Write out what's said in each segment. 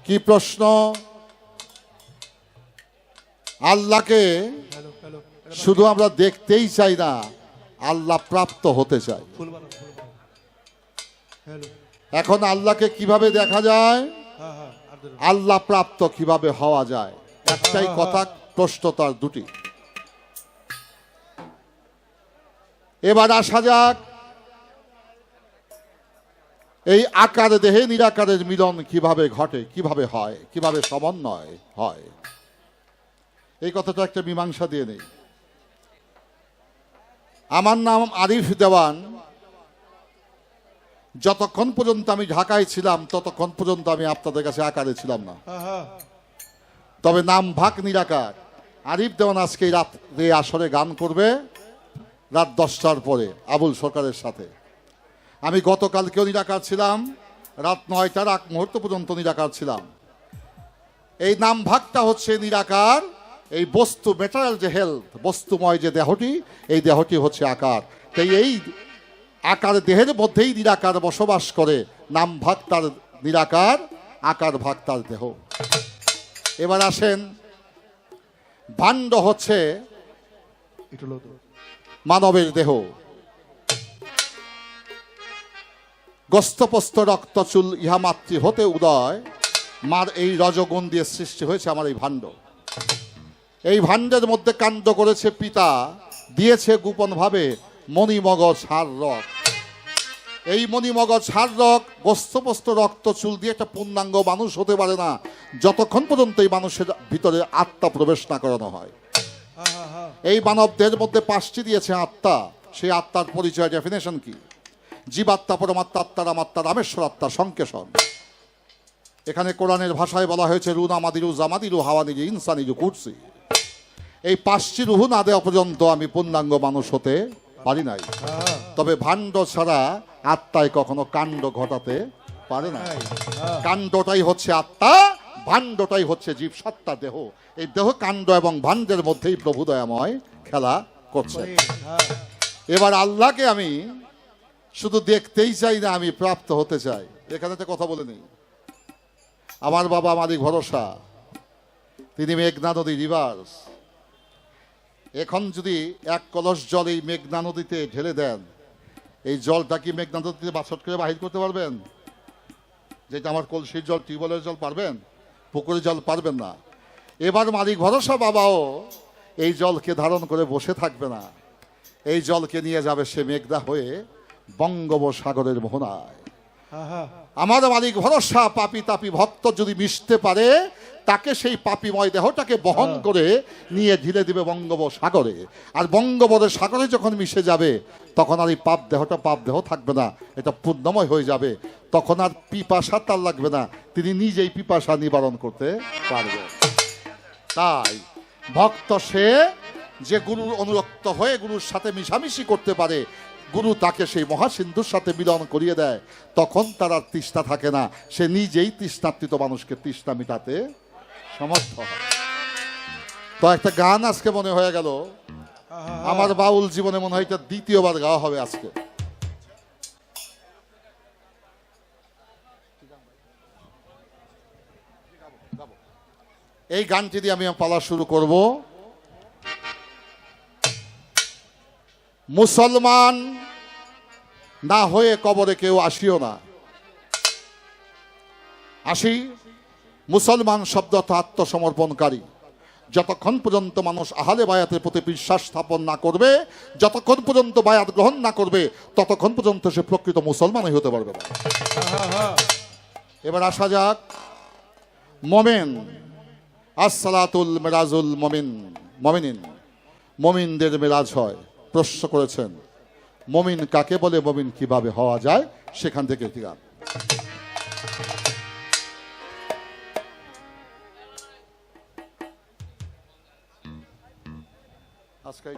কি প্রশ্ন? আল্লাহকে শুধু আমরা দেখতেই চাই না, আল্লাহ প্রাপ্ত হতে চাই। এখন আল্লাহকে কিভাবে দেখা যায়, আল্লাহ প্রাপ্ত কিভাবে হওয়া যায়? একটাই কথা, প্রশ্ন তার দুটি। এবার আসা যাক এই আকার দেহে নিরাকারের মিলন কিভাবে ঘটে, কিভাবে হয়, কিভাবে সমন্বয় হয়। এই কথাটা একটা মীমাংসা দিয়ে নেই। আমার নাম আরিফ দেওয়ান। যতক্ষণ পর্যন্ত আমি ঢাকায় ছিলাম ততক্ষণ পর্যন্ত আমি আপনাদের কাছে আকারে ছিলাম না, তবে নাম ভাগ নিরাকার। আরিফ দেওয়ান আজকে রাত্রে আসরে গান করবে রাত 10টার পরে আবুল সরকারের সাথে। আমি গতকালকেও নিরাকার ছিলাম, রাত 9টার আগ মুহূর্ত পর্যন্ত নিরাকার ছিলাম। এই নাম ভাগটা হচ্ছে নিরাকার। এই বস্তু, ম্যাটেরিয়াল যে হেলথ, বস্তুময় যে দেহটি, এই দেহটি হচ্ছে আকার। তাই এই আকার দেহের মধ্যেই নিরাকার বসবাস করে। নাম ভাগ তার নিরাকার, আকার ভাগ তার দেহ। এবার আসেন, ভাণ্ড হচ্ছে মানবের দেহ। গোস্তপস্ত রক্ত চুল ইহা মাতৃ হতে উদয়, মার এই রজগুণ দিয়ে সৃষ্টি হয়েছে আমার এই ভাণ্ড। এই ভাণ্ডের মধ্যে কাণ্ড করেছে পিতা, দিয়েছে গোপন ভাবে মণিমগজ হাড় রক। এই মণিমগজ হাড় রক, গোস্তপস্ত রক্ত চুল দিয়ে একটা পূর্ণাঙ্গ মানুষ হতে পারে না যতক্ষণ পর্যন্ত এই মানুষের ভিতরে আত্মা প্রবেশ না করানো হয়। এই মানবদের মধ্যে 5টি দিয়েছে আত্মা। সেই আত্মার পরিচয়, ডেফিনেশন কি? জীবাত্মা, পরমাত্মা, আত্মা, রামাত্মা, রামেশ্বর আত্মা, সংকেশন। এখানে কোরআনের ভাষায় বলা হয়েছে রুনা মাদিরু জামাদিরু হাওয়ানিরু ইনসানিরু কুরসি। এই 5টি রুহ না দেওয়া পর্যন্ত আমি পূর্ণাঙ্গ মানুষ হতে পারি নাই। তবে ভাণ্ড ছাড়া আত্মায় কখনো কাণ্ড ঘটাতে পারে না। কাণ্ডটাই হচ্ছে আত্মা, ভাণ্ডটাই হচ্ছে জীব সত্তা দেহ। এই দেহ কাণ্ড এবং ভাণ্ডের মধ্যেই প্রভু দয়াময় খেলা করছে। এবার আল্লাহকে আমি শুধু দেখতেই চাই না, আমি প্রাপ্ত হতে চাই। এখানে তো কথা বলে নেই। আমার বাবা মালিক ভরসা, তিনি মেঘনা নদী রিভার্স। এখন যদি 1 কলস জল এই মেঘনা নদীতে ঢেলে দেন, এই জলটা কি মেঘনা নদীতে বাছট করে বাহির করতে পারবেন? যেটা আমার কলসির জল, টিউবওয়েলের জল পারবেন? পুকুরের জল পারবেন না। এবার মালিক ভরসা বাবাও এই জলকে ধারণ করে বসে থাকবে না। এই জলকে নিয়ে যাবে সে মেঘনা হয়ে বঙ্গোপসাগরের মোহনায়। আমার মালিক ভরসা পাপী তাপী ভক্ত যদি মিশতে পারে, তাকে সেই পাপীময় দেহটাকে বহন করে নিয়ে ঢেলে দিবে বঙ্গোপসাগরে। আর বঙ্গোপসাগরে যখন মিশে যাবে, তখন আর এই পাপ দেহটা পাপ দেহ থাকবে না, এটা পূর্ণময় হয়ে যাবে। তখন আর পিপাসা তার লাগবে না, তিনি নিজেই পিপাসা নিবারণ করতে পারবে। তাই ভক্ত সে যে গুরুর অনুরক্ত হয়ে গুরুর সাথে মিশামিশি করতে পারে, গুরু তাকে সেই মহাসিন্ধুর সাথে মিলন করিয়ে দেয়, তখন তার আর তৃষ্ণা থাকে না। সে নিজেই তৃষ্ণার্তিত মানুষকে তৃষ্ণা মিটাতে সমর্থ হয়। তো একটা গান আজকে মনে হয়ে গেল, আমার বাউল জীবনে মনে হয় এটা 2য়-বার গাওয়া হবে আজকে। এই গানটি দিয়ে আমি পালা শুরু করব। মুসলমান না হয়ে কবরে কেউ আসিও না। আসি, মুসলমান শব্দ আত্মসমর্পণকারী। যতক্ষণ পর্যন্ত মানুষ আহলে বায়াতের প্রতি বিশ্বাস স্থাপন না করবে, যতক্ষণ পর্যন্ত বায়াত গ্রহণ না করবে, ততক্ষণ পর্যন্ত সে প্রকৃত মুসলমানই হতে পারবে না। এবার আসা যাক, মোমেন, আসসালাতুল মেরাজুল মোমিন, মমিনিন, মমিনদের মেরাজ হয়। প্রশ্ন করেছেন মমিন কাকে বলে, মমিন কিভাবে হওয়া যায়, সেখান থেকে একটি গান। আজকে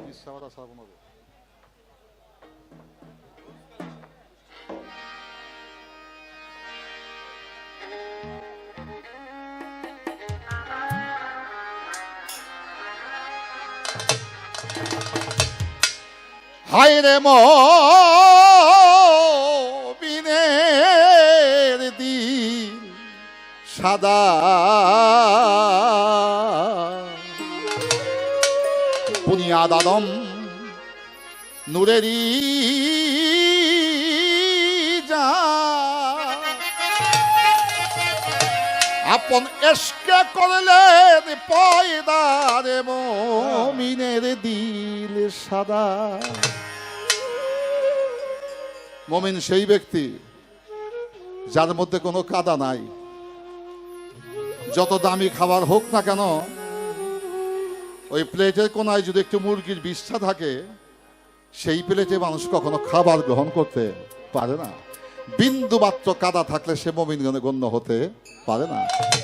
হায় রে মুমিনের দিল সাদা, বুনিয়াদ আদম নূরেরই জাত, আপন এশকে করলেন পয়দা রে মুমিনের দিল সাদা। মুমিন সেই ব্যক্তি যার মধ্যে কোনো কাদা নাই। যত দামি খাবার হোক না কেন, ওই প্লেটের কোনায় যদি একটু মুরগির বিষ্ঠা থাকে, সেই প্লেটে মানুষ কখনো খাবার গ্রহণ করতে পারে না। বিন্দু মাত্র কাদা থাকলে সে মুমিন গণ্য হতে পারে না।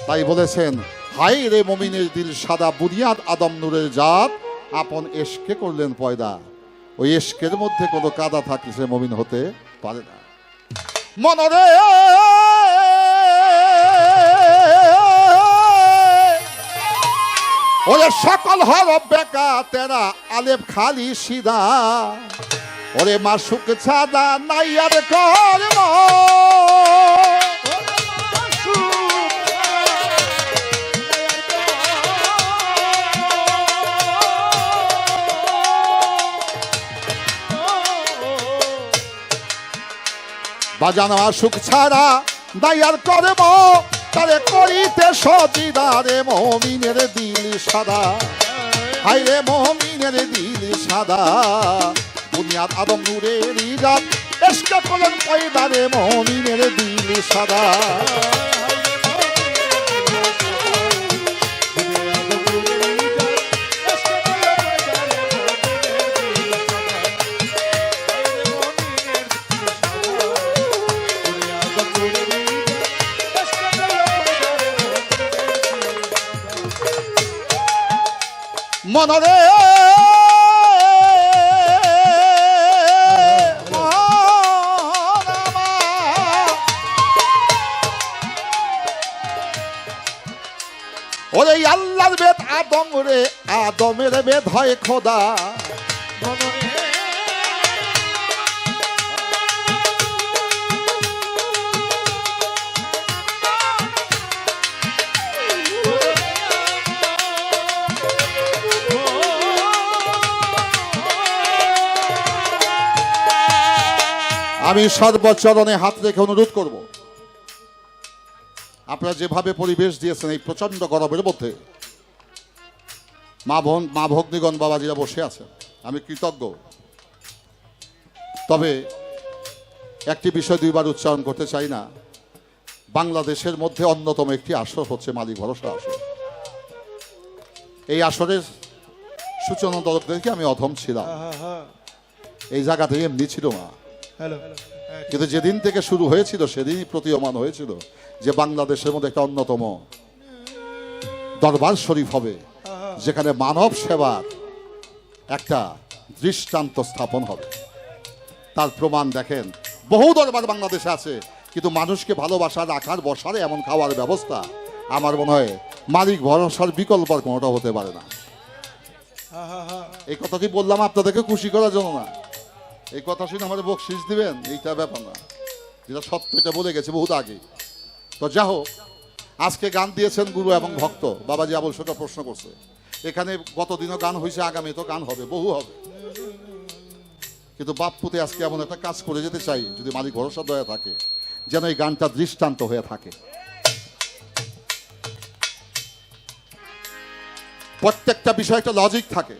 তাই বলেছেন, হাই রে মুমিনের দিল সাদা, বুনিয়াদ আদম নূরের জাত, আপন এশকে করলেন পয়দা। ওই এশকের মধ্যে কোনো কাদা থাকলে সে মুমিন হতে পারে না। মনরে ওরে সকল হরফ বেকা তেরা, আলেফ খালি সিদা, ওরে মাসুক ছাদা নাই আর কর্ম, বাজানো মাসুক ছাড়া নাই আর কর্ম, তারে করিতে সজিদারে মুমিনের দিল সাদা, হাই রে মুমিনের দিল সাদা, বুনিয়াদ আদম নূরের জাত, এশকে করলেন পয়দা রে মুমিনের দিল সাদা। মনরে ওরে আল্লাহর বেদ আদম রে, আদমের বেদ হয় খোদা, আমি সর্বচরণে হাত রেখে অনুরোধ করব, আপনারা যেভাবে পরিবেশ দিয়েছেন এই প্রচন্ড গরমের মধ্যে, মা ভগ্নীগণ বাবাজিরা বসে আছেন, আমি কৃতজ্ঞ। তবে একটি বিষয় দুইবার উচ্চারণ করতে চাই না। বাংলাদেশের মধ্যে অন্যতম একটি আসর হচ্ছে মালিক ভরসা আসর। এই আসরের সূচনা দলকে আমি অধম ছিলাম, এই জায়গাতে এমনি ছিল না। কিন্তু যেদিন থেকে শুরু হয়েছিল সেদিনই প্রতীয়মান হয়েছিল যে বাংলাদেশের মধ্যে একটা অন্যতম দরবার শরীফ হবে, যেখানে মানব সেবার একটা দৃষ্টান্ত স্থাপন হবে। তার প্রমাণ দেখেন, বহু দরবার বাংলাদেশে আছে, কিন্তু মানুষকে ভালোবাসা রাখার বসার এমন খাওয়ার ব্যবস্থা আমার মনে হয় মালিক ভরসার বিকল্প আর কোনোটা হতে পারে না। এই কথা কি বললাম আপনাদেরকে খুশি করার জন্য না, এই কথা শুনে আমাদের বকশিস দিবেন এইটা ব্যাপার না, যেটা সত্য এটা বলে গেছে বহুত আগে। তো যা হোক, আজকে গান দিয়েছেন গুরু এবং ভক্ত বাবাজি আবুল সরকার প্রশ্ন করছে, এখানে গতদিনও গান হয়েছে, আগামী তো গান হবে, বহু হবে। কিন্তু বাপ্পুতে আজকে এমন একটা কাজ করে যেতে চাই, যদি মালিক ভরসা দয়া থাকে, যেন এই গানটা দৃষ্টান্ত হয়ে থাকে। প্রত্যেকটা বিষয় একটা লজিক থাকে।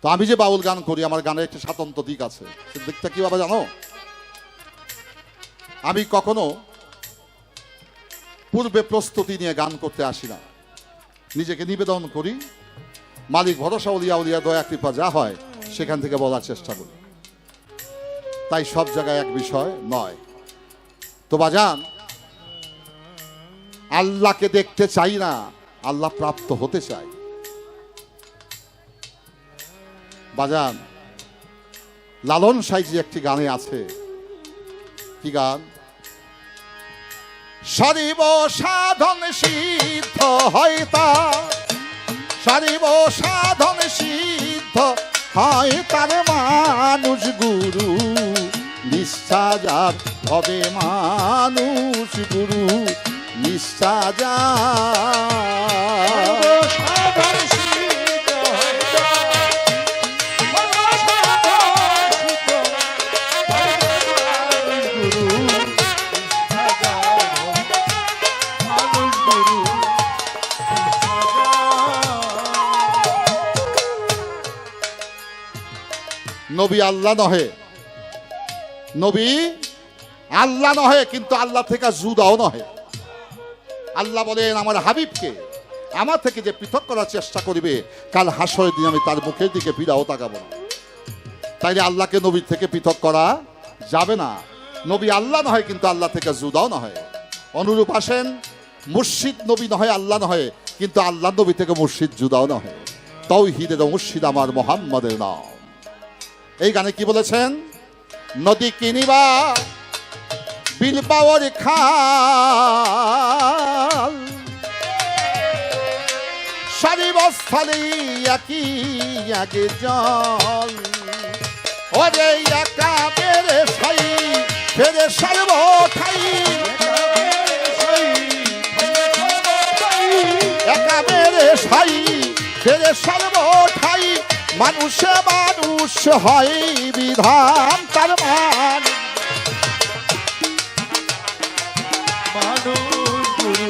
তো আমি যে বাউল গান করি, আমার গানের একটা স্বাতন্ত্র দিক আছে। সে দিকটা কি বাবা জানো? আমি কখনো পূর্বে প্রস্তুতি নিয়ে গান করতে আসি না, নিজেকে নিবেদন করি, মালিক ভরসা উলিয়া উলিয়া দয়া কৃপা যা হয় সেখান থেকে বলার চেষ্টা করি। তাই সব জায়গায় এক বিষয় নয়। তো বাজান, আল্লাহকে দেখতে চাই না, আল্লাহ প্রাপ্ত হতে চাই। বাজান, লালন সাইজি একটি গানে আছে, কি গান? সারিব সাধন সিদ্ধ হয় তার, সারিব সাধন সিদ্ধ হয় তার, মানুষ গুরু নিষ্ঠা যার হবে মানুষ গুরু নিষ্ঠা যার নবী আল্লাহ নহে, নবী আল্লাহ নহে, কিন্তু আল্লাহ থেকে জুদাও নহে। আল্লাহ বলেন আমার হাবিবকে আমার থেকে যে পৃথক করার চেষ্টা করিবে কাল হাসরের দিন আমি তার মুখের দিকে ফিরাও তাকাবো না। তাইলে আল্লাহকে নবীর থেকে পৃথক করা যাবে না। নবী আল্লাহ নহে, কিন্তু আল্লাহ থেকে জুদাও নহে। অনুরূপ আসেন মুর্শিদ নবী নহে, আল্লাহ নহে, কিন্তু আল্লাহ নবী থেকে মুর্শিদ জুদাও নহে। তাওহীদের মুর্শিদ আমার মুহাম্মদের নাম। এই গানে কি বলেছেন? নদী কিনিবা বিল পাওয়ার খাল সারি বস্থালে একই আগে জল ওরে একা বেড়ে সাই ফেরে সর্ব ঠাই একা বেড়ে সাই ফেরে সর্ব ঠাই মানুষে মানুষ হয় বিধান তার মান মানুষ গুরু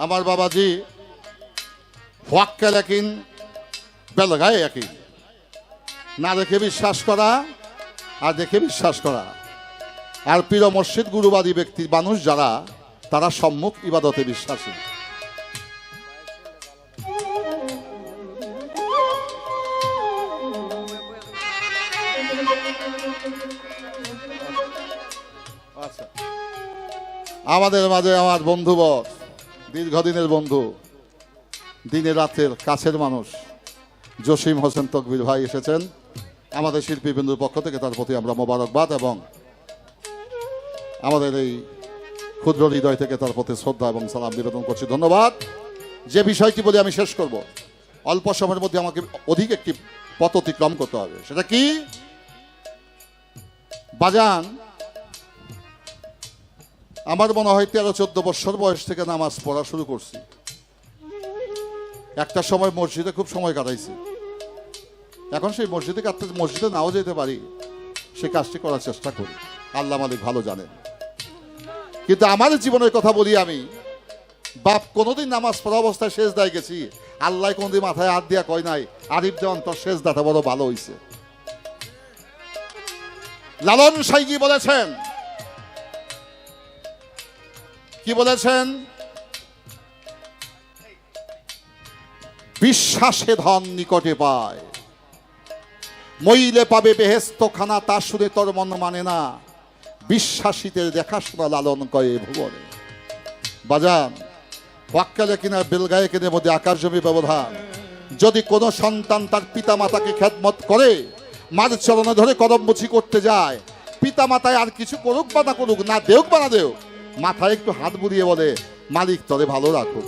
আমার বাবাজি ওয়াক্কাল ইয়াকিন বেলগায়ে ইয়াকিন, না দেখে বিশ্বাস করা আর দেখে বিশ্বাস করা। আর পীর মসজিদ গুরুবাদী ব্যক্তি মানুষ যারা তারা সম্মুখ ইবাদতে বিশ্বাসী। আচ্ছা, আমাদের মাঝে আমার বন্ধুবর দীর্ঘদিনের বন্ধু দিনে রাতের কাছের মানুষ জসিম হোসেন তকবীর ভাই এসেছেন। আমাদের শিল্পীবৃন্দুর পক্ষ থেকে তার প্রতি আমরা মোবারকবাদ এবং আমাদের এই ক্ষুদ্র হৃদয় থেকে তার প্রতি শ্রদ্ধা এবং সালাম নিবেদন করছি। ধন্যবাদ। যে বিষয়টি বলে আমি শেষ করব, অল্প সময়ের মধ্যে আমাকে অধিক একটি পথ অতিক্রম করতে হবে। সেটা কি? বাজান, আমার মনে হয় 13-14 বছর বয়স থেকে নামাজ পড়া শুরু করছি। একটা সময় মসজিদে খুব সময় কাটাইছি। এখন সেই মসজিদে কাটতে মসজিদে নাও যেতে পারি, সে কাজটি করার চেষ্টা করি। আল্লাহ মালিক ভালো জানেন। কিন্তু আমার জীবনের কথা বলি, আমি বাপ কোনোদিন নামাজ পড়া অবস্থায় সেজদায় গেছি, আল্লাহ কোনদিন মাথায় হাত দিয়া কয় নাই আরিফ দে অন্তর সেজদাটা বড় ভালো হইছে। লালন সাইজি বলেছেন, কি বলেছেন? বিশ্বাসে ধন নিকটে পায়, মইলে পাবে বেহেস্ত খানা, তা শুনে তোর মন মানে না, বিশ্বাসীদের দেখাশোনা লালন কয়ে ভুবনে। বাজান, ওয়াক্কালে কিনা বেলগায়ে কিনের মধ্যে আকাশ জমি ব্যবধান। যদি কোনো সন্তান তার পিতা মাতাকে খেদমত করে, মার চরণে ধরে কদমবুছি করতে যায়, পিতা মাতায় আর কিছু করুক বা না করুক, না দেউক বা না দেউক, মাথায় একটু হাত বুলিয়ে বলে মালিক তরে ভালো রাখুক।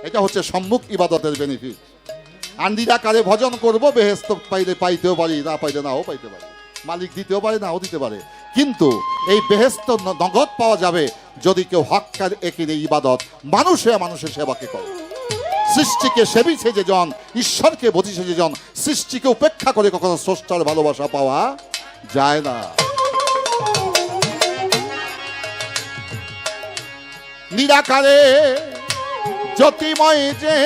এটা হচ্ছে সম্মুখ ইবাদতের বেনিফিট। আর নিরাকারে ভজন করবো, বেহেস্ত পাইলে পাইতেও পারি, না পাইলে নাও পাইতে পারি, মালিক দিতেও পারে নাও দিতে পারে। কিন্তু এই বেহেস্ত নগদ পাওয়া যাবে যদি কেউ হক্কার একিনে ইবাদত মানুষের সেবাকে করে। সৃষ্টিকে সেবিছে যে জন, ঈশ্বরকে বুঝিছে যে জন, সৃষ্টিকে উপেক্ষা করে কখনো স্রষ্টার ভালোবাসা পাওয়া যায় না। নিরাকারে জ্যোতিময় যে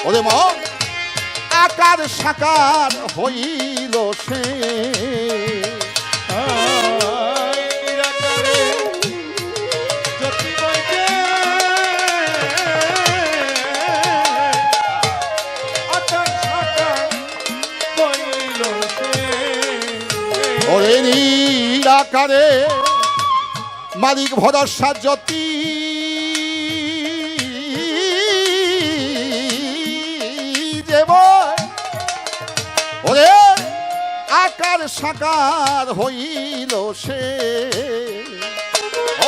ওরে মন আকার সাকার হইল সে, ওরে নিরাকারে মালিক ভরসা জ্যোতি যে বয় ওরে আকার সাকার হইল সে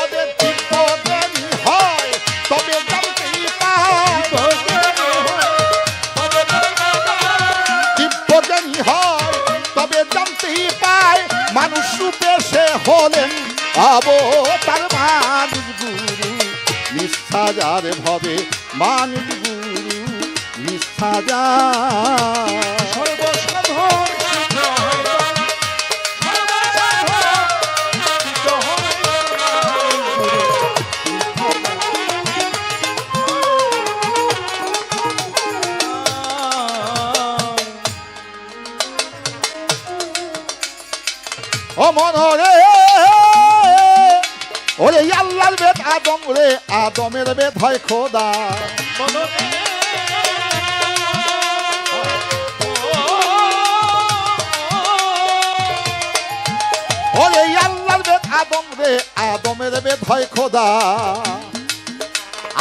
ওদের দিব্য জ্ঞানী হয় তবে জানতেই পায় দিব্য জ্ঞানী হয় তবে জানতেই পায় মানুষ রূপে সে হলেন অবতার মানুষ গুরু নিষ্ঠা যার ভবে মানুষ গুরু নিষ্ঠা যার ও মনরে ওরে আল্লাহর বেদ আদম রে আদমের বেদ হয় খোদা ওরে আল্লাহর বেদ আদম রে আদমের বেদ হয় খোদা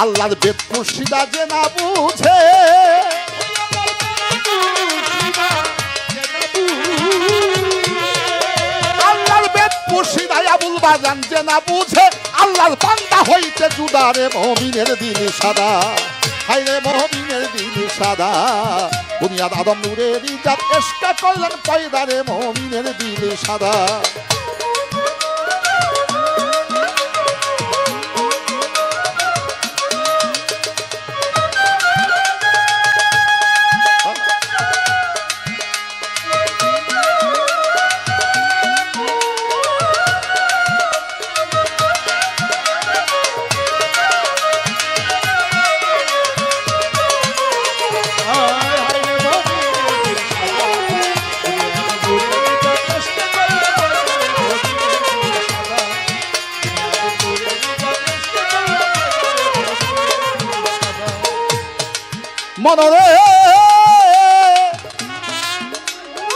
আল্লাহর বেদ মুর্শিদা যে না বুঝে মুর্শিদাই আবুল বাজান যে না বুঝে আল্লাহর বান্দা হইতে জুদারে মুমিনের দিল সাদা হায়রে মুমিনের দিল সাদা বুনিয়াদ আদম নূরের ইজাদ ইশকে করলেন পয়দারে মুমিনের দিল সাদা মনরে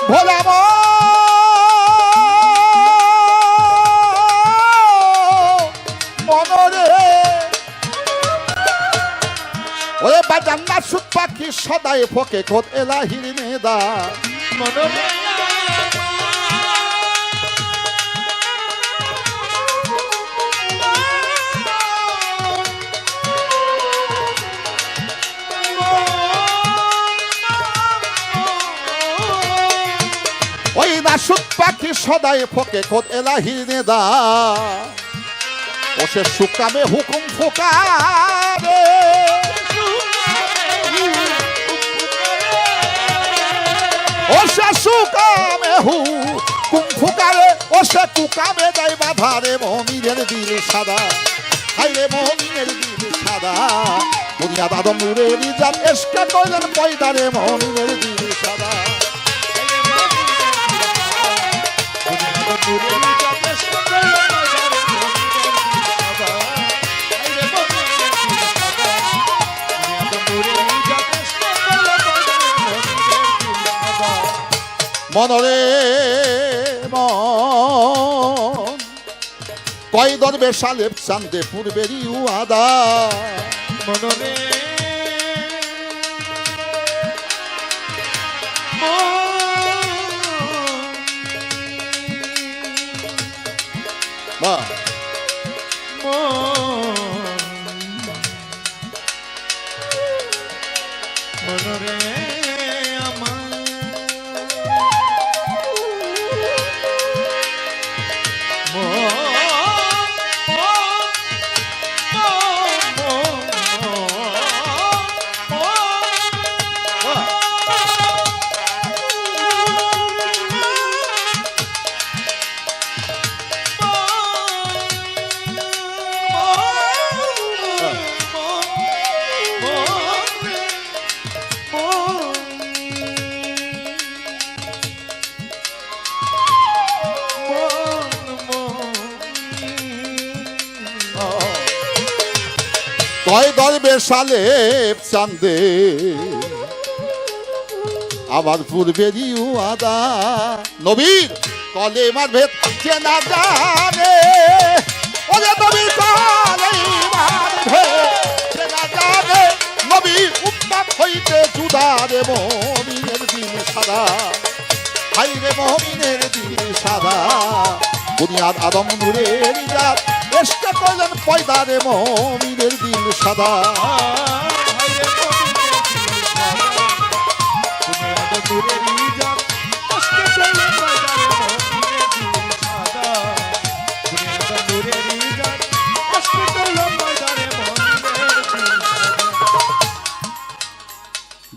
ভোলা মনরে ওরে বাজান না সুত পাখি সদাই ফকে খোদ এলাহির মেদা মনরে ওই নাসুত পাখি সদাই ফকে খোদ এলাহির নেদা ও সে সুকামে হুকুম ফুকারে ও সে সুকামে হুকুম ফুকারে ও সে কুকামে দেয় বাধারে মুমিনের দিল সাদা হায়রে মুমিনের দিল সাদা বুনিয়াদ আদম নূরের ইজাদ ইশকে করলেন পয়দারে মুমিনের দিল সাদা মনরে মন কয় দরবে সালেব চান্দে পূর্বেরই উয়াদা মনরে মনরে কয় দরবে সালেব চান্দে আবার পূর্বেরই উয়াদা নবীর কলেমার ভেদ চেনা জানে ওরে নবীর কলেমার ভেদ চেনা জানে নবীর উম্মত হইতে হইতে জুদা রে মুমিনের দিল সাদা, হাই রে মুমিনের দিল সাদা। বুনিয়াদ আদম নূরের ইজাদ, চেষ্টা করলেন পয়দা রে মুমিনের দিল সাদা।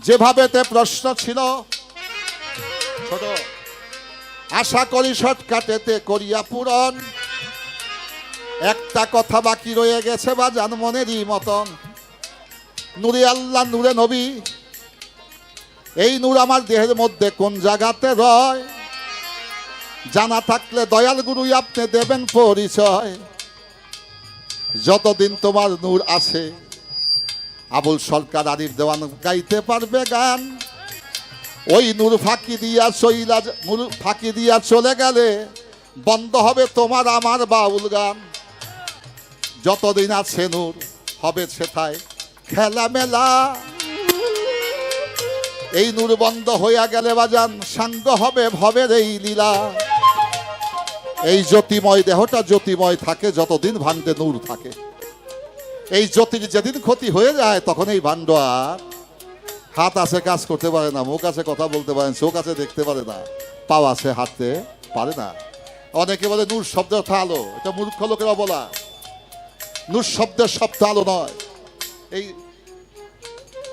যেভাবে তে প্রশ্ন ছিল ছোট, আশা করি শর্টকাটেতে করিয়া পূরণ। একটা কথা বাকি রয়ে গেছে বা জান মনেরই মতন, নূরে আল্লাহ নূরে নবী, এই নূর আমার দেহের মধ্যে কোন জায়গাতে রয়? জানা থাকলে দয়াল গুরু আপনি দেবেন পরিচয়। যতদিন তোমার নূর আছে আবুল সরকার আরিফ দেওয়ান গাইতে পারবে গান। ওই নূর ফাঁকি দিয়া চলে গেলে বন্ধ হবে তোমার আমার বাউল গান। যতদিন আছে নূর হবে সেথায় খেলা মেলা, এই নূর বন্ধ হইয়া গেলে বাজান সাঙ্গ হবে ভবের এই লীলা। এই জ্যোতিময় দেহটা জ্যোতিময় থাকে যতদিন ভাণ্ডে নূর থাকে। এই জ্যোতির যেদিন ক্ষতি হয়ে যায় তখন এই ভাণ্ড আর হাত আছে কাজ করতে পারে না, মুখ আছে কথা বলতে পারে না, চোখ আছে দেখতে পারে না, পাও আছে হাঁটতে পারে না। অনেকে বলে নূর শব্দ অর্থ আলো, এটা মূর্খ লোকেরা বলা। নূর শব্দের শব্দ আলো নয়। এই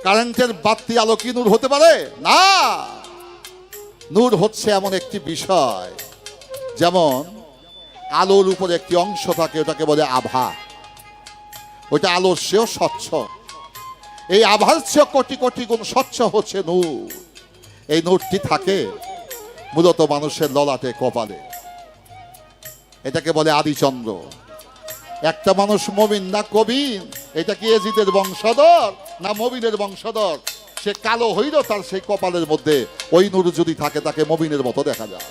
কারেন্টের বাতি আলো কি নূর হতে পারে? না। নূর হচ্ছে এমন একটি বিষয়, যেমন আলোর উপর একটি অংশ থাকে, ওটাকে বলে আভা। ওইটা আলোর চেয়েও স্বচ্ছ। এই আভার চেয়েও কোটি কোটি গুণ স্বচ্ছ হচ্ছে নূর। এই নূরটি থাকে মূলত মানুষের ললাটে কপালে, এটাকে বলে আদিচন্দ্র। একটা মানুষ মমিন না কবিন, এটা কি এজিদের বংশধর না মবিনের বংশধর? সে কালো হইল, তার সেই কপালের মধ্যে ওই নূর যদি থাকে তাকে মবিনের মতো দেখা যায়।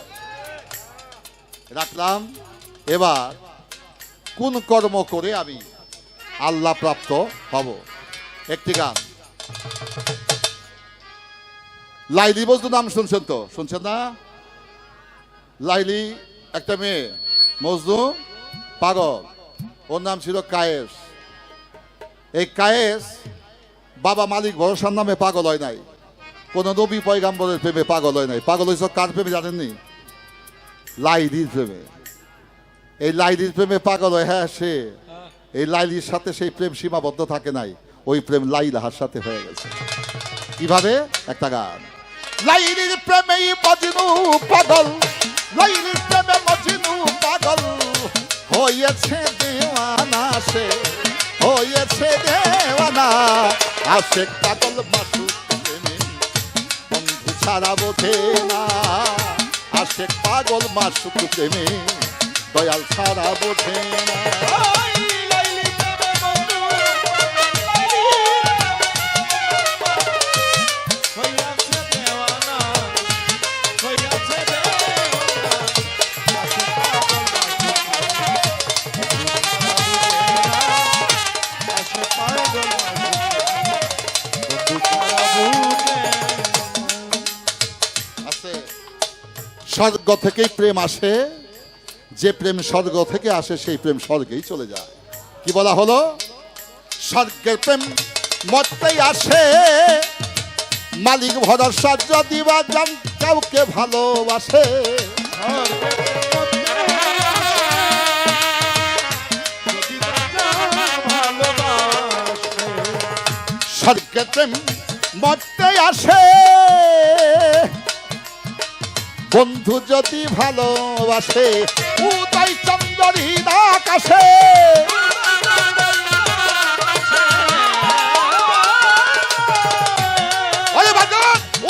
রাখলাম। এবার কোন কর্ম করে আমি আল্লাহ প্রাপ্ত হব? একটি গান, লাইলি মজনু নাম শুনছেন তো? শুনছেন না? লাইলি একটা মেয়ে, মজনু পাগল, ওর নাম ছিল কায়েস। এই কায়েস বাবা মালিক ভরসার নামে পাগল হয় নাই, কোন নবী পয়গাম্বরের প্রেমে পাগল হয় নাই। পাগল হয়েছে কার প্রেমে জানেননি? লাইলির প্রেমে। এই লাইলির প্রেমে পাগল হয়। হ্যাঁ, সে এই লাইলির সাথে সেই প্রেম সীমাবদ্ধ থাকে নাই, ওই প্রেম লাইলাহার সাথে হয়ে গেছে। কিভাবে? একটা গান, লাইলির প্রেমে মজনু পাগল, লাইলির প্রেমে মজনু পাগল, হয়েছে দেওয়ানা সে, হয়েছে দেওয়ানা। আশেক পাগল মাসুক প্রেমে বন্ধু ছাড়া বোঝে না, আশেক পাগল মাসুক প্রেমে দয়াল ছাড়া বোঝে না। স্বর্গ থেকেই প্রেম আসে, যে প্রেম স্বর্গ থেকে আসে সেই প্রেম স্বর্গেই চলে যায়। কি বলা হলো? স্বর্গের প্রেম মরতেই আসে, মালিক ভরসা যদি বা জান কাউকে ভালোবাসে। স্বর্গের প্রেম মরতেই আসে, বন্ধু যদি ভালোবাসে, উদয় চন্দ্রহীন আকাশে।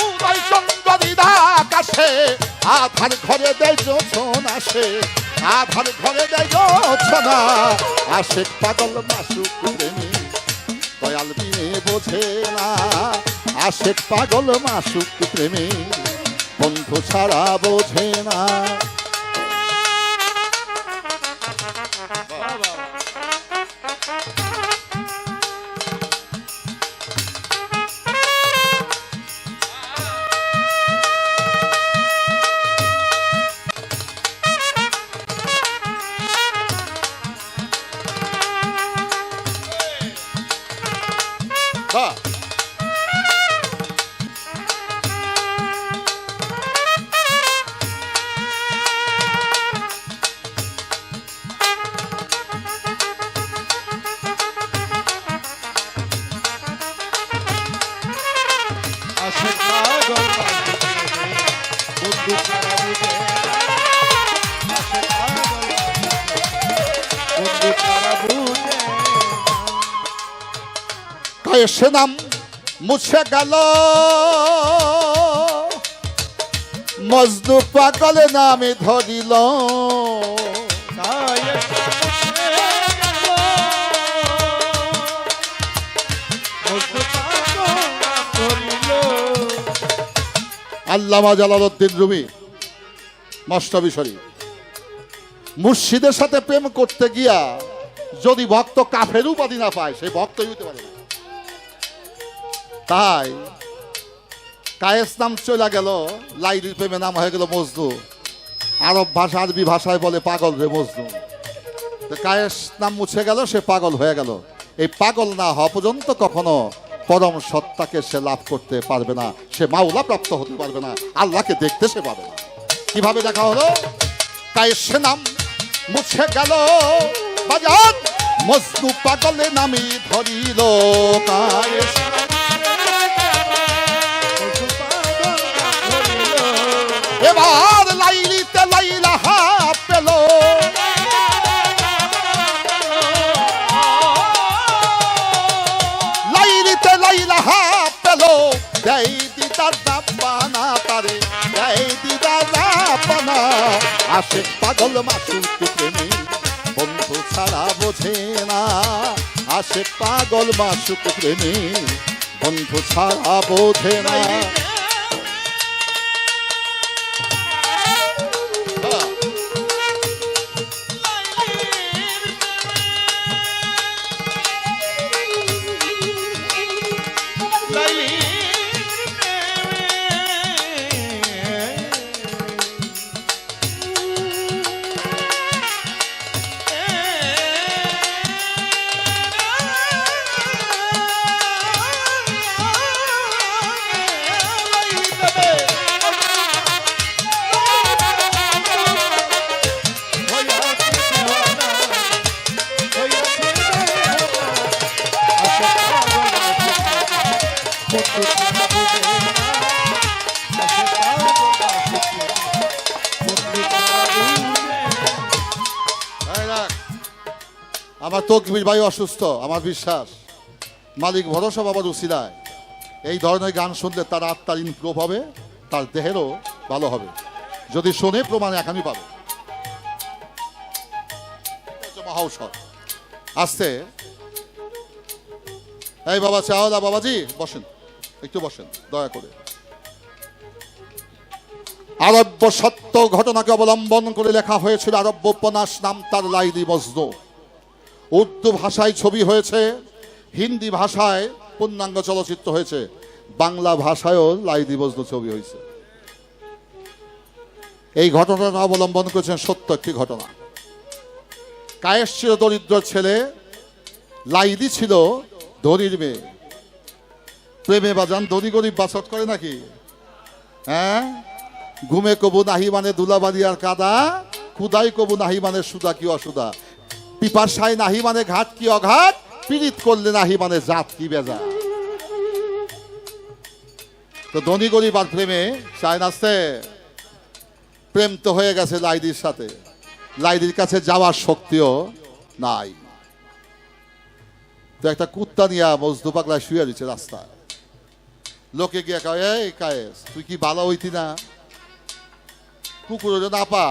উদয় চন্দ্রহীন আকাশে আধার ঘরে দেয় যোছন আসে, আধার ঘরে দেয় যোছনা। আশেক পাগল মাসুক প্রেমী দয়াল বিনে বোঝে না, আশেক পাগল মাসুক প্রেমী বন্ধু ছাড়া বোঝে না। পাগল মাসুক প্রেমে বন্ধু ছাড়া বুঝে না আসে পাগল বন্ধু ছাড়া বুঝে না কায়েসে নাম মুছে গেল মজনু পাগল নামে ধরিল আল্লামা জালালউদ্দিন রুমি মস্তবি শরীফ মুর্শিদের সাথে প্রেম করতে গিয়া যদি ভক্ত কাফের উপাধি না পায় সেই ভক্তই হইতে পারে না। তাই কায়েস নাম চলে গেল, লাইলির প্রেমে নাম হয়ে গেল মজনু। আরব ভাষা আরবি ভাষায় বলে পাগল রে মজনু। তো কায়েস নাম মুছে গেল, সে পাগল হয়ে গেল। এই পাগল না হওয়া পর্যন্ত কখনো পরম সত্তাকে সে লাভ করতে পারবে না, সে মাওলা প্রাপ্ত হতে পারবে না, আল্লাহকে দেখতে সে পাবে না। কিভাবে দেখা হলো? কায়েস নাম মুছে গেল বাজার মজনু পাগলে নামে ধরিল কায়েস এবার লাইলিতে লাইলা পেল লাইলিতে লাইলা পেল দেই দিদার রাব্বানা তারে দেই দিদার রাব্বানা আশিক পাগল মাসুক প্রেমে বন্ধু ছাড়া বোঝে না আশিক পাগল মাসুক প্রেমে বন্ধু ছাড়া বোঝে না। আমার তকবীর ভাই অসুস্থ, আমার বিশ্বাস মালিক ভরসা বাবার উসিলায় এই ধরনের গান শুনলে তার আত্মার ইমপ্রুভ হবে, তার দেহেরও ভালো হবে। যদি শোনে প্রমাণ এখনই পাবে। মহাঔষধ আসতে এই বাবা চাওলা বাবাজি বসেন, একটু বসেন দয়া করে। আরব্য সত্য ঘটনাকে অবলম্বন করে লেখা হয়েছিল আরব্য উপন্যাস, নাম তার লাইলি মজনু। উর্দু ভাষায় ছবি হয়েছে, হিন্দি ভাষায় পূর্ণাঙ্গ চলচ্চিত্র হয়েছে, বাংলা ভাষায়ও লাইলি মজনু ছবি হয়েছে। এই ঘটনাটা অবলম্বন করেছেন সত্য একটি ঘটনা। কায়েস ছিল দরিদ্র ছেলে, লাইলি ছিল ধনীর মেয়ে। প্রেমে বাজান ধনী গরিব বাছট করে নাকি? হ্যাঁ, ঘুমে কবু নাহি মানে দুলাবাড়ি আর কাদা, খুদাই কবু নাহি মানে সুদা কি অসুদা, পিপাসায় নাহি মানে ঘাট কি অঘাট, পীড়িত করলে নাহি মানে জাত কি বেজা। তো ধনী গরিব আর প্রেমে চায় নাচতে। প্রেম তো হয়ে গেছে লাইলির সাথে, লাইলির কাছে যাওয়ার শক্তিও নাই। তো একটা কুত্তা নিয়ে মজনু পাগলা শুয়ে দিচ্ছে রাস্তায়। লোকে গিয়ে কয়, এই কায়েস তুই কি ভালো হইতি না? কুকুর নাপা,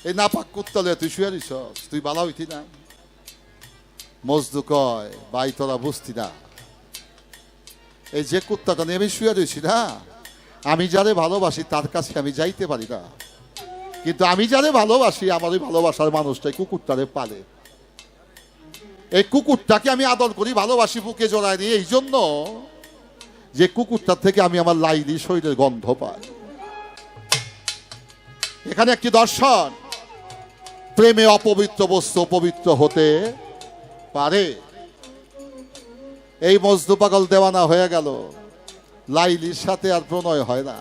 এই নাপাক কুত্তা লয়ে তুই শুয়ে দিছ, তুই ভালো হইতি না? মজনু কয়, ভাই তোরা বুঝতি না, এই যে কুত্তাটা নিয়ে আমি শুয়ে দিয়েছি না, আমি যারে ভালোবাসি তার কাছে আমি যাইতে পারি না, কিন্তু আমি যারে ভালোবাসি আমার ওই ভালোবাসার মানুষটাই কুকুরটারে পালে। এই কুকুরটাকে আমি আদর করি, ভালোবাসি, বুকে জড়ায় নিয়ে, এই জন্য যে কুকুরটার থেকে আমি আমার লাইলি শরীরের গন্ধ পাই। এখানে একটি দর্শন, প্রেমে অপবিত্র বস্তু পবিত্র হতে পারে। এই মজনু পাগল দেওয়ানা হয়ে গেল, লাইলির সাথে আর প্রণয় হয় না।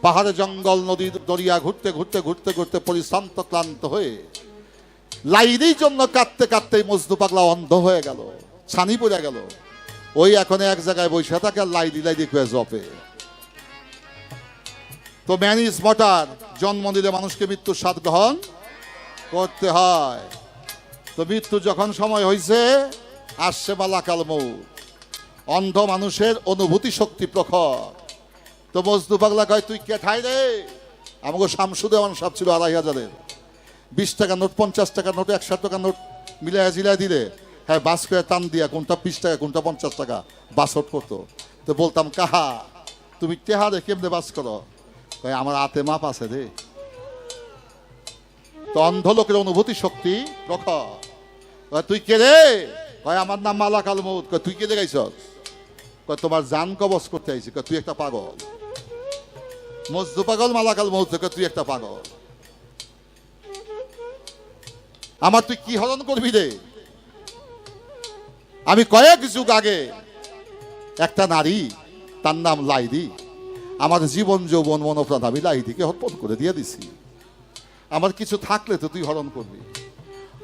পাহাড়ে জঙ্গল নদী দরিয়া ঘুরতে ঘুরতে ঘুরতে ঘুরতে পরিশ্রান্ত ক্লান্ত হয়ে লাইলির জন্য কাঁদতে কাঁদতে মজনু পাগলা অন্ধ হয়ে গেল, ছানি পড়ে গেল। ওই এখন এক জায়গায় বসে থাকে আর লাইদি লাইদি করে জপে। তো ম্যান ইজ মর্টাল, জন্ম দিলে মানুষকে মৃত্যুর স্বাদ গ্রহণ করতে হয়। তো মৃত্যু যখন সময় হয়েছে, আসছে মালাকাল মউত। অন্ধ মানুষের অনুভূতি শক্তি প্রখর। তো মজদু পাগলা কয়, তুই কে ঠাই রে? আমাকে শামসুদেওয়ান সব ছিল ২৫০০-এর, ২০ টাকা নোট, ৫০ টাকা নোট, ১০০ টাকা নোট মিলাই জিলাই দিলে, হ্যাঁ বাস করে টান দিয়া কোনটা ২০ টাকা কোনটা ৫০ টাকা বাসট করতো। তো বলতাম, কাহা তুমি টেহা রে কেমনে বাস করো? কয় আমার হাতে মাপ আছে রে। তো অন্ধ লোকের অনুভূতি শক্তি প্রখর। তুই কে রে? কয় আমার নাম মালাকাল মউত। কয় তুই কে রে গাইছ? কয় তোমার জান কবজ করতে আইছি। কয় তুই একটা পাগল। মজদু পাগল, মালাকাল মউত। কয় তুই একটা পাগল। আমার তুই কি হরণ করবি রে? আমি কয়েক যুগ আগে একটা নারী, তার নাম লাইদি, আমার জীবন যৌবন মনপ্রাণ আমি লাইদিকে অর্পণ করে দিয়ে দিছি। আমার কিছু থাকলে তো তুই হরণ করবি।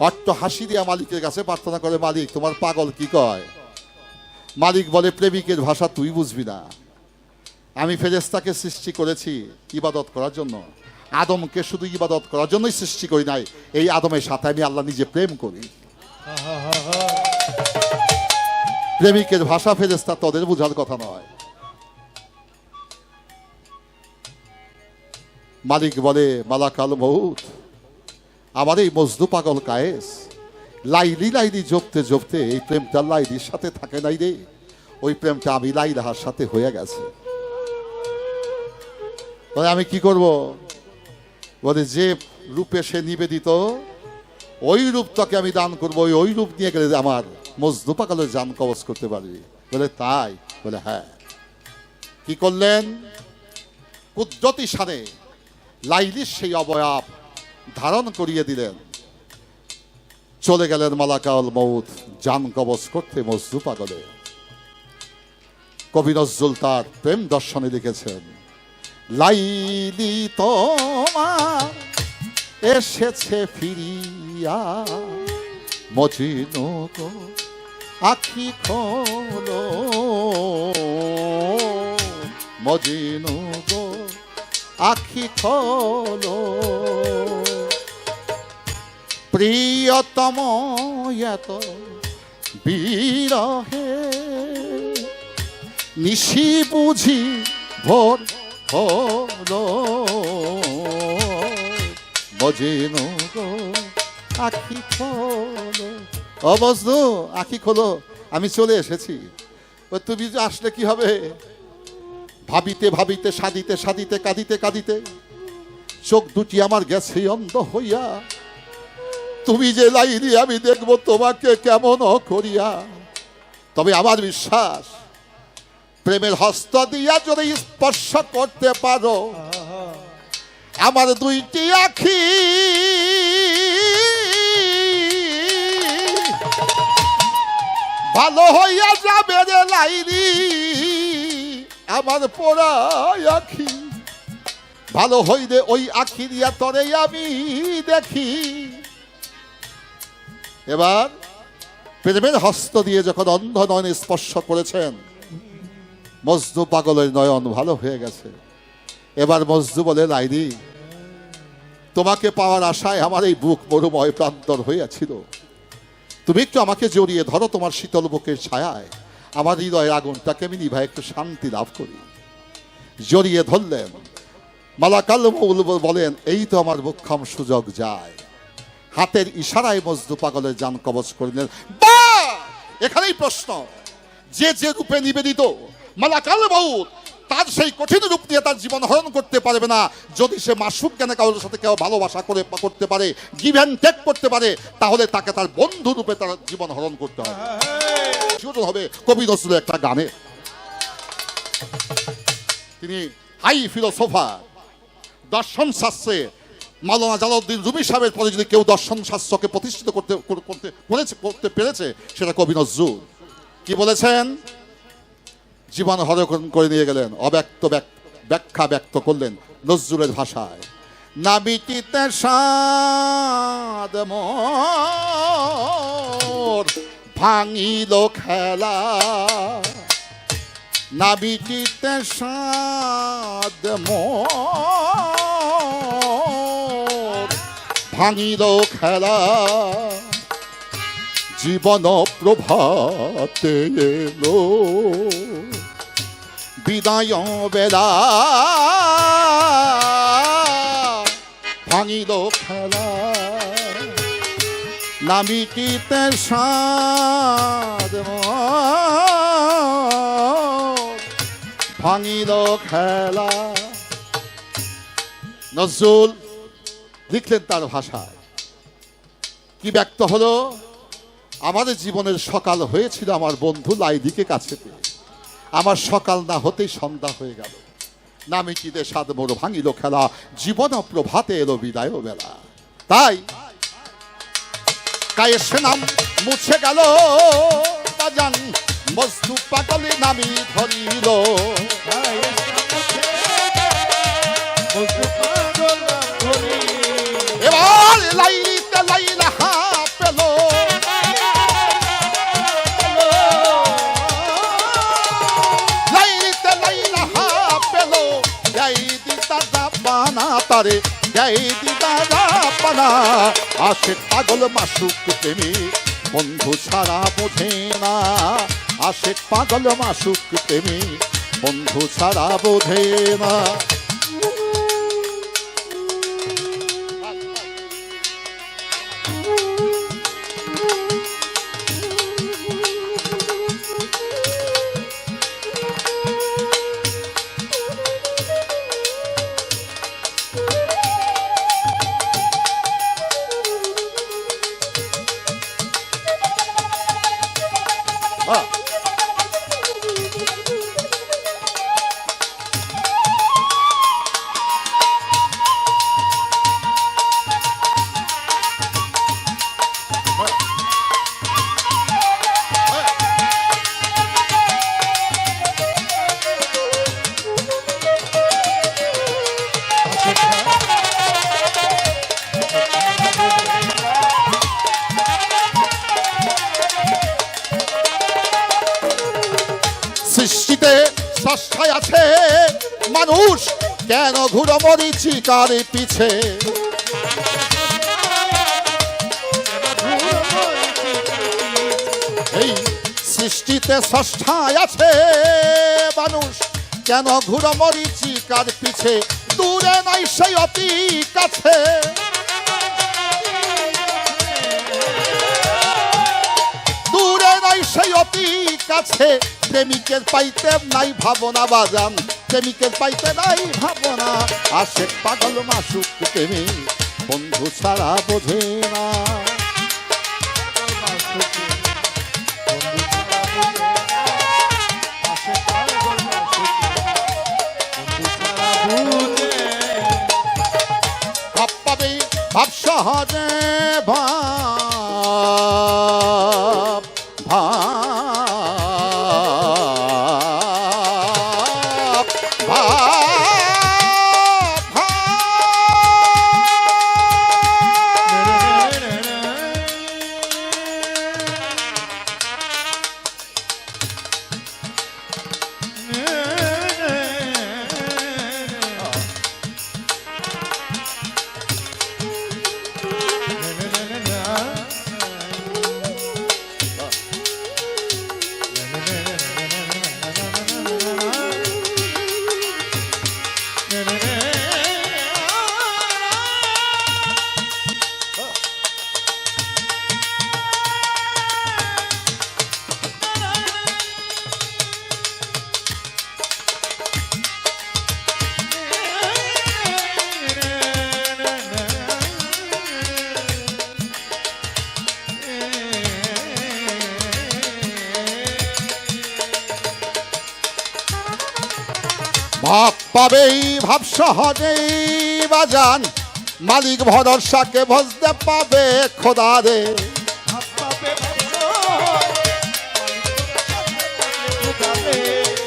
অট্ট হাসি দিয়া মালিকের কাছে প্রার্থনা করে, মালিক তোমার পাগল কি কয়? মালিক বলে, প্রেমিকের ভাষা তুই বুঝবি না। আমি ফেরেশতাকে সৃষ্টি করেছি ইবাদত করার জন্য, আদমকে শুধু ইবাদত করার জন্যই সৃষ্টি করি নাই। এই আদমের সাথে আমি আল্লাহ নিজে প্রেম করি। প্রেমিকের ভাষা ফেরেশতা তোদের বুঝার কথা নয়। মালিক বলে, মালাকাল মউত, আমার এই মজদু পাগল কায়েস লাইলি লাইলি জপতে জপতে এই প্রেমটা লাইলির সাথে থাকে নাই রে। ওই প্রেমটা আমি লাইলাহার সাথে হয়ে গেছে। বলে আমি কি করব? বলে যে রূপে সে নিবেদিত, ওই রূপটাকে আমি দান করবো। ওই রূপ নিয়ে গেলে আমার মজদু পাগলের জান কবজ করতে পারবি। বলে তাই? বলে হ্যাঁ। কি করলেন? কুদরতি শানে লাইলির সেই অবয়ব ধারণ করিয়ে দিলেন। চলে গেলেন মালাকাল মউত জান কবজ করতে মজদু পাগলে। কবি নজরুল তার প্রেম দর্শনে লিখেছেন, লাইলি তোমার এসেছে ফিরিয়া, মজনু গো আখি খোলো, মজনু গো আখি খোলো, প্রিয়তম এত বিরহে নিশি বুঝি ভোর হলো, মজনু গো আখি খোলো। ও মজনু আখি খোলো, আমি চলে এসেছি। তুমি আসলে কি হবে? ভাবিতে ভাবিতে, সাদিতে সাদিতে, কাঁদিতে কাঁদিতে চোখ দুটি আমার গেছে অন্ধ হইয়া। তুমি যে লাইলি আমি দেখবো তোমাকে কেমন করিয়া। তবে আমার বিশ্বাস, প্রেমের হস্ত দিয়া যদি স্পর্শ করতে পারো আমার দুইটি আখি, ভালো হইয়া যাবে রে লাইলি আমার পোড়া আখি। ভালো হইলে ওই আখি দিয়া তরে আমি দেখি। এবার প্রেমের হস্ত দিয়ে যখন অন্ধ নয়নে স্পর্শ করেছেন, মজনু পাগলের নয়ন ভালো হয়ে গেছে। এবার মজনু বলে, লাইলি তোমাকে পাওয়ার আশায় আমার এই বুক মরুময় প্রান্তর হইয়াছিল। তুমি একটু আমাকে জড়িয়ে ধরো তোমার শীতল বুকের ছায়ায়, আমার হৃদয়ের আগুনটাকে আমি নিভাই একটু শান্তি লাভ করি। জড়িয়ে ধরলেন। মালাকাল মউত বলেন, এই তো আমার মোক্ষম সুযোগ যায়। হাতের ইশারায় মজনু পাগলের জান কবজ করিলেন। বা এখানেই প্রশ্ন, যে যে রূপে নিবেদিত মালাকাল মউত তার সেই কঠিন রূপ নিয়ে তার জীবন হরণ করতে পারবে না। যদি সে মাসুক জ্ঞানে কারোর সাথে কেউ ভালোবাসা করতে পারে, গিভ অ্যান্ড টেক করতে পারে, তাহলে তাকে তার বন্ধু রূপে তার জীবন হরণ করতে হবে। শুরু হবে কবি নজরুলের একটা গানে। তিনি হাই ফিলোসোফার, দর্শন শাস্ত্রে মাওলানা জালালউদ্দিন রুমি সাহেবের পরে যদি কেউ দর্শন শাস্ত্রকে প্রতিষ্ঠিত করতে পেরেছে সেটা কবি নজরুল। কি বলেছেন? জীবন হরণ করে নিয়ে গেলেন, অব্যক্ত ব্যাখ্যা ব্যক্ত করলেন নজরুলের ভাষায়। না মিটিতে সাদ মোর ভাঙিল খেলা না বিটিতে সাদ মোর ভাঙিল খেলা জীবন প্রভাতে এলো বিদায় বেলা ভাঙিল খেলা নামিটিতে সাদ মোর ভাঙিল খেলা। নজরুল লিখলেন তার ভাষায়, কি ব্যক্ত হলো? আমাদের জীবনের সকাল হয়েছিল আমার বন্ধু লাইদিকে কাছে পেয়ে, আমার সকাল না হতেই সন্ধ্যা হয়ে গেল। নামিটিতে সাদ মোর ভাঙিল খেলা জীবন প্রভাতে এলো বিদায় বেলা। তাই কায়ের নাম মুছে গেল বাজান মস্তু পাগলে নামি ধরিল। এবার লাইলিতে লাইলা হা পেল লাইলিতে লাইলা হা পেল যাই দিতা পানা তারে যাই দিতা পানা। আশে পাগল মাসুক প্রেমী বন্ধু ছাড়া বোঝে না, আশে পাগল মাসুক প্রেমী বন্ধু ছাড়া বোঝে না। সৃষ্টিতে সস্তায় আছে মানুষ কেন ঘুরো মরিচিকার পিছে। এই সৃষ্টিতে সস্তায় আছে মানুষ কেন ঘুরো মরিচিকার পিছে। দূরে নাই সেই অতি কাছে, দূরে নাই সেই অতি কাছে। প্রেমিকের পাইতে নাই ভাবনা বাজান, প্রেমিকের পাইতে নাই ভাবনা। আশে পাগল মাসুক প্রেমী বন্ধু ছাড়া বোঝে না। ভাব পাবে ভাব সহজে ভাব ভাব পাবেই ভাব সহজেই বাজান মালিক ভরসাকে ভজতে পাবে খোদা রে।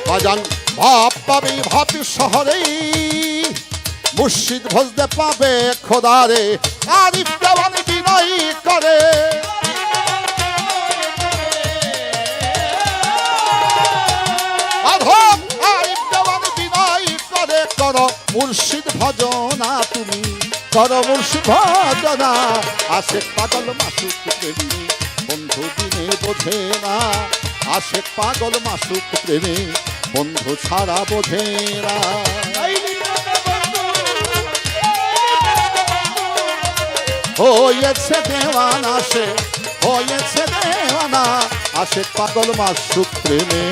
বাজান ভাব পাবেই ভাব শহরেই মুর্শিদ ভজতে পাবে খোদা রে। আরিফ দেওয়ানি বিনয় করে মুর্শিদ ভজনা তুমি করো মুর্শিদ ভজনা। আশেক পাগল মাসুক প্রেমী বন্ধু দিনে বোঝে না, আশেক পাগল মাসুক প্রেমী বন্ধু ছাড়া বোঝে না। হয়েছে দেওয়ানা সে, হয়েছে দেওয়ানা, আশেক পাগল মাসুক প্রেমে।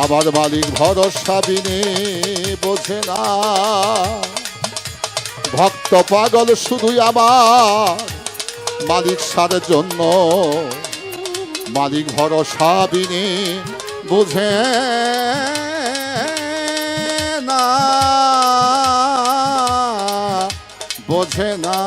আমার মালিক ভরসা বিনে বোঝে না, ভক্ত পাগল শুধুই আমার মালিক সারের জন্য। মালিক ভরসা বিনে বোঝে না, বোঝে না।